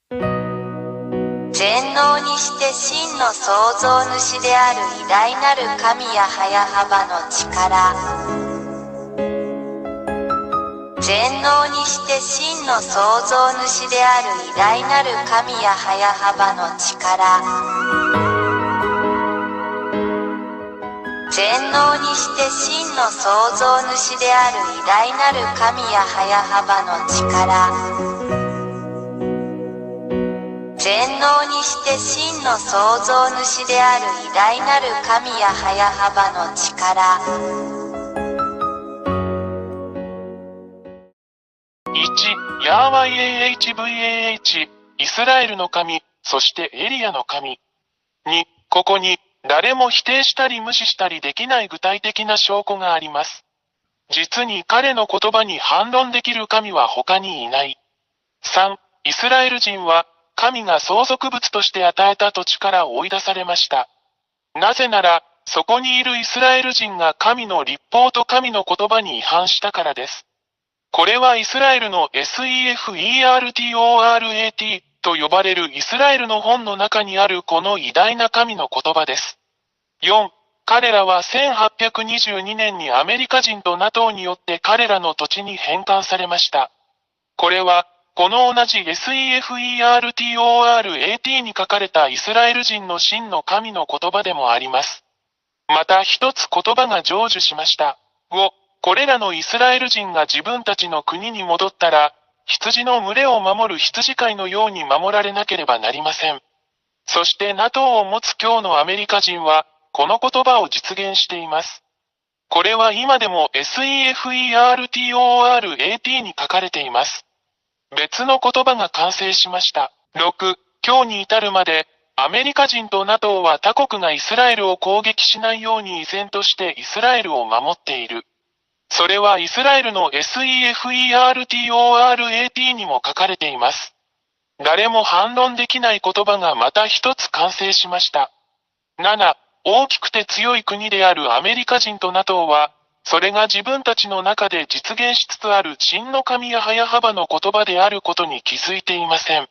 全能にして真の創造主である偉大なる神や早幅の力。全能にして真の創造主である偉大なる神や早幅の力。全能にして真の創造主である偉大なる神や早幅の力。全能にして真の創造主である偉大なる神や早幅の力。1. ヤーワイ AHVAH イスラエルの神、そしてエリアの神。2. ここに誰も否定したり無視したりできない具体的な証拠があります。実に彼の言葉に反論できる神は他にいない。3. イスラエル人は神が相続物として与えた土地から追い出されました。なぜなら、そこにいるイスラエル人が神の律法と神の言葉に違反したからです。これはイスラエルの SEFERTORAT と呼ばれるイスラエルの本の中にあるこの偉大な神の言葉です。4. 彼らは1822年にアメリカ人と NATO によって彼らの土地に返還されました。これは、この同じ SEFERTORAT に書かれたイスラエル人の真の神の言葉でもあります。また一つ言葉が成就しました。5. これらのイスラエル人が自分たちの国に戻ったら、羊の群れを守る羊飼いのように守られなければなりません。そして NATO を持つ今日のアメリカ人は、この言葉を実現しています。これは今でも SEFERTORAT に書かれています。別の言葉が完成しました。6. 今日に至るまで、アメリカ人と NATO は他国がイスラエルを攻撃しないように依然としてイスラエルを守っている。それはイスラエルの SEFERTORAT にも書かれています。誰も反論できない言葉がまた一つ完成しました。7. 大きくて強い国であるアメリカ人と NATO は、それが自分たちの中で実現しつつある真の神や早幅の言葉であることに気づいていません。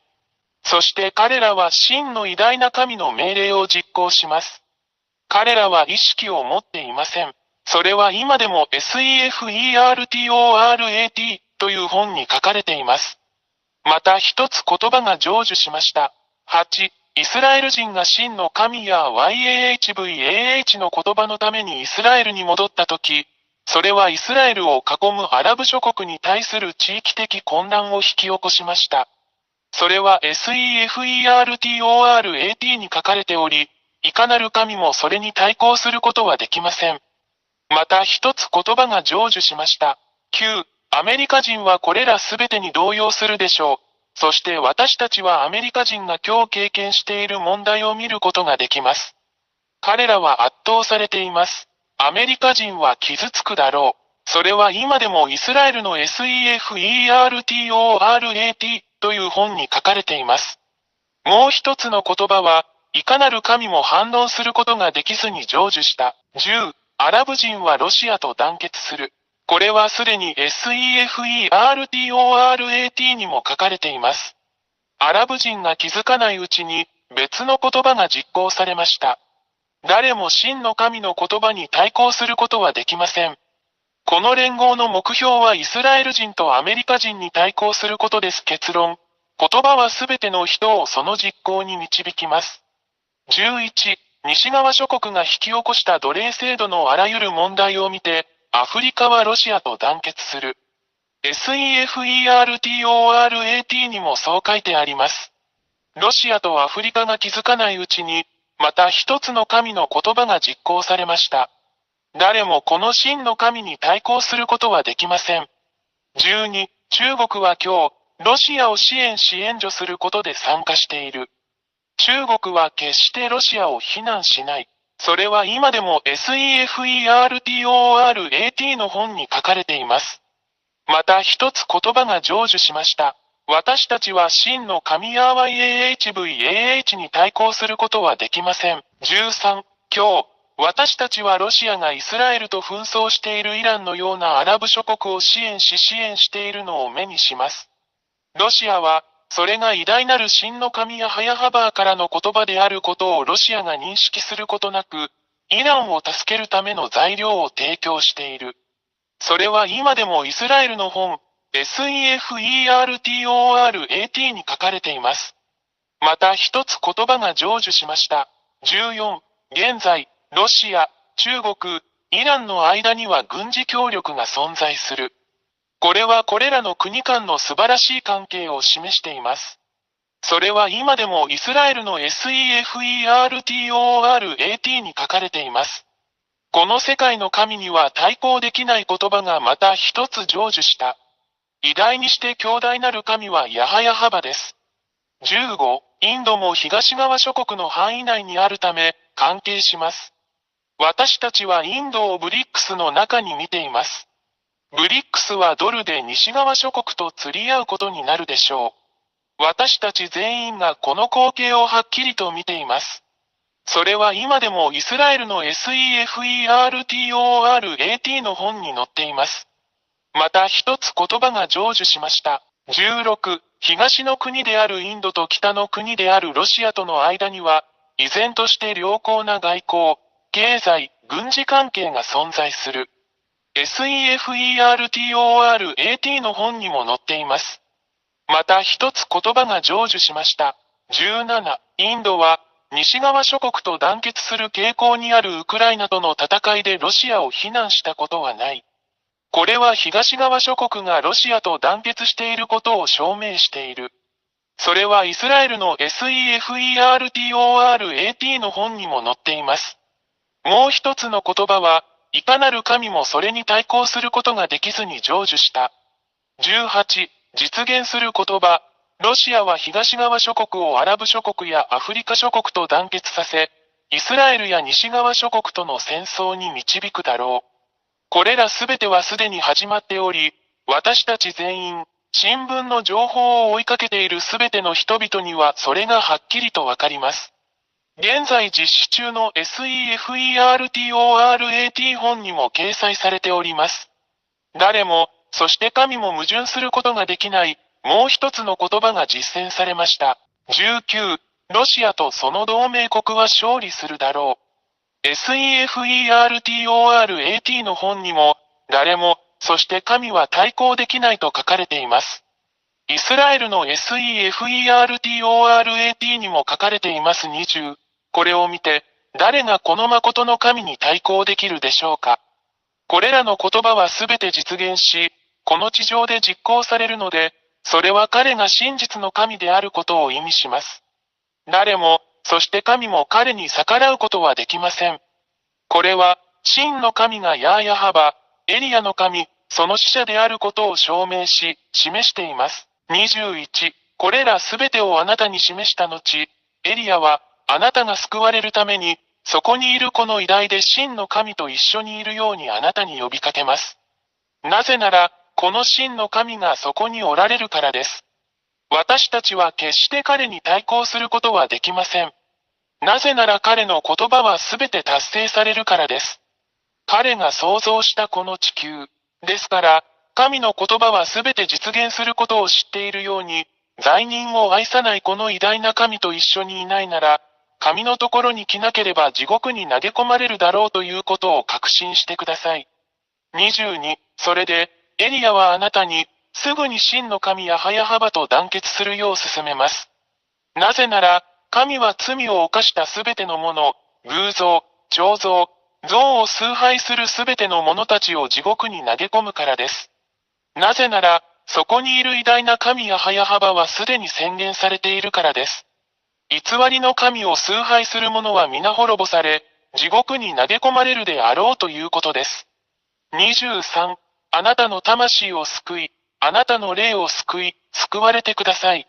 そして彼らは真の偉大な神の命令を実行します。彼らは意識を持っていません。それは今でも SEFERTORAT という本に書かれています。また一つ言葉が成就しました。8. イスラエル人が真の神や YAHVAH の言葉のためにイスラエルに戻ったとき、それはイスラエルを囲むアラブ諸国に対する地域的混乱を引き起こしました。それは SEFERTORAT に書かれており、いかなる神もそれに対抗することはできません。また一つ言葉が成就しました。9. アメリカ人はこれらすべてに動揺するでしょう。そして私たちはアメリカ人が今日経験している問題を見ることができます。彼らは圧倒されています。アメリカ人は傷つくだろう。それは今でもイスラエルの SEFERTORAT という本に書かれています。もう一つの言葉は、いかなる神も反論することができずに成就した。10. アラブ人はロシアと団結する。これはすでに SEFERTORAT にも書かれています。アラブ人が気づかないうちに別の言葉が実行されました。誰も真の神の言葉に対抗することはできません。この連合の目標はイスラエル人とアメリカ人に対抗することです。結論。言葉はすべての人をその実行に導きます。11. 西側諸国が引き起こした奴隷制度のあらゆる問題を見て、アフリカはロシアと団結する。SEFERTORAT にもそう書いてあります。ロシアとアフリカが気づかないうちに、また一つの神の言葉が実行されました。誰もこの真の神に対抗することはできません。12. 中国は今日、ロシアを支援し援助することで参加している。中国は決してロシアを非難しない。それは今でも SEFERTORAT の本に書かれています。また一つ言葉が成就しました。私たちは真の神ヤーワイ AHVAH に対抗することはできません。13. 今日、私たちはロシアがイスラエルと紛争しているイランのようなアラブ諸国を支援しているのを目にします。ロシアは、それが偉大なる真の神ヤハヤハバーからの言葉であることをロシアが認識することなく、イランを助けるための材料を提供している。それは今でもイスラエルの本、SEFERTORAT に書かれています。また一つ言葉が成就しました。14、現在、ロシア、中国、イランの間には軍事協力が存在する。これはこれらの国間の素晴らしい関係を示しています。それは今でもイスラエルの SEFERTORAT に書かれています。この世界の神には対抗できない言葉がまた一つ成就した。偉大にして強大なる神はヤハヤハバです。15、インドも東側諸国の範囲内にあるため、関係します。私たちはインドをブリックスの中に見ています。ブリックスはドルで西側諸国と釣り合うことになるでしょう。私たち全員がこの光景をはっきりと見ています。それは今でもイスラエルの SEFERTORAT の本に載っています。また一つ言葉が成就しました。16、東の国であるインドと北の国であるロシアとの間には、依然として良好な外交、経済、軍事関係が存在する。SEFERTORAT の本にも載っています。また一つ言葉が成就しました。17、インドは、西側諸国と団結する傾向にあるウクライナとの戦いでロシアを非難したことはない。これは東側諸国がロシアと団結していることを証明している。それはイスラエルの SEFERTORAT の本にも載っています。もう一つの言葉は、いかなる神もそれに対抗することができずに成就した。18、実現する言葉。ロシアは東側諸国をアラブ諸国やアフリカ諸国と団結させ、イスラエルや西側諸国との戦争に導くだろう。これらすべてはすでに始まっており、私たち全員、新聞の情報を追いかけているすべての人々にはそれがはっきりとわかります。現在実施中の SEFERTORAT 本にも掲載されております。誰も、そして神も矛盾することができない、もう一つの言葉が実践されました。19、ロシアとその同盟国は勝利するだろう。SEFERTORAT の本にも、誰も、そして神は対抗できないと書かれています。イスラエルの SEFERTORAT にも書かれています20。これを見て、誰がこの誠の神に対抗できるでしょうか。これらの言葉はすべて実現し、この地上で実行されるので、それは彼が真実の神であることを意味します。誰も、そして神も彼に逆らうことはできません。これは、真の神がヤーヤハバ、エリアの神、その使者であることを証明し、示しています。21、これらすべてをあなたに示した後、エリアは、あなたが救われるために、そこにいるこの偉大で真の神と一緒にいるようにあなたに呼びかけます。なぜなら、この真の神がそこにおられるからです。私たちは決して彼に対抗することはできません。なぜなら彼の言葉はすべて達成されるからです。彼が創造したこの地球。ですから、神の言葉はすべて実現することを知っているように、罪人を愛さないこの偉大な神と一緒にいないなら、神のところに来なければ地獄に投げ込まれるだろうということを確信してください。22、それで、エリアはあなたに、すぐに真の神ヤハヤハバと団結するよう勧めます。なぜなら、神は罪を犯したすべてのもの、偶像、彫像、像を崇拝するすべての者たちを地獄に投げ込むからです。なぜなら、そこにいる偉大な神ヤハヤハバはすでに宣言されているからです。偽りの神を崇拝する者は皆滅ぼされ、地獄に投げ込まれるであろうということです。23、あなたの魂を救い、あなたの霊を救い、救われてください。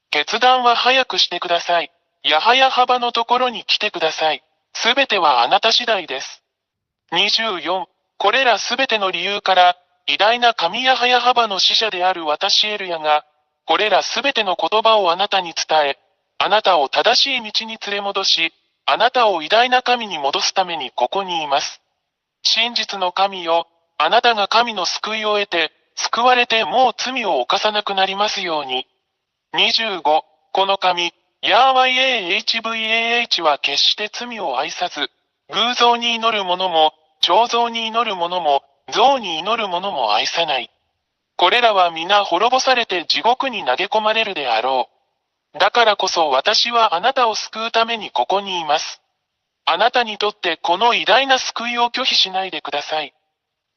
決断は早くしてください。ヤハヤハバのところに来てください。すべてはあなた次第です。24、これらすべての理由から、偉大な神ヤハヤハバの使者である私エルヤが、これらすべての言葉をあなたに伝え、あなたを正しい道に連れ戻し、あなたを偉大な神に戻すためにここにいます。真実の神よ、あなたが神の救いを得て、救われてもう罪を犯さなくなりますように。25、この神、ヤーワイ AHVAH は決して罪を愛さず、偶像に祈る者も、彫像に祈る者も、像に祈る者も愛さない。これらは皆滅ぼされて地獄に投げ込まれるであろう。だからこそ私はあなたを救うためにここにいます。あなたにとってこの偉大な救いを拒否しないでください。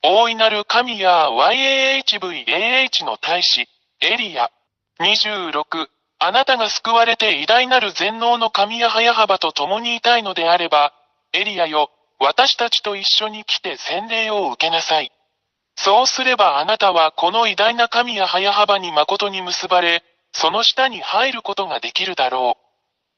大いなる神や YAHVAH の大使、エリア。26、あなたが救われて偉大なる全能の神や早幅と共にいたいのであれば、エリアよ、私たちと一緒に来て洗礼を受けなさい。そうすればあなたはこの偉大な神や早幅に誠に結ばれ、その下に入ることができるだろ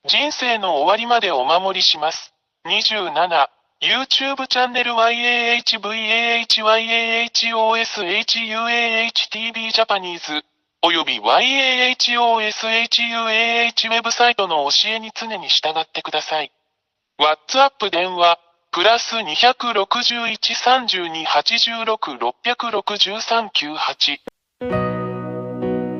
う。人生の終わりまでお守りします。27、YouTube チャンネル YAHVAHYAHOSHUAHTV Japanese、および YAHOSHUAH ウェブサイトの教えに常に従ってください。WhatsApp 電話、プラス261-32-86-663-98。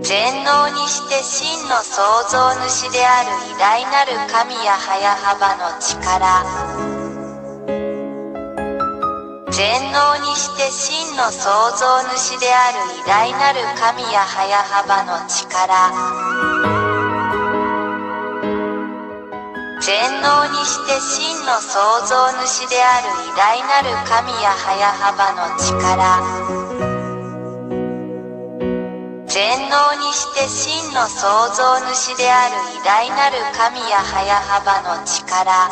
全能にして真の創造主である偉大なる神や早幅の力。全能にして真の創造主である偉大なる神や早幅の力。全能にして真の創造主である偉大なる神や早幅の力。全能にして真の創造主である偉大なる神や早幅の力。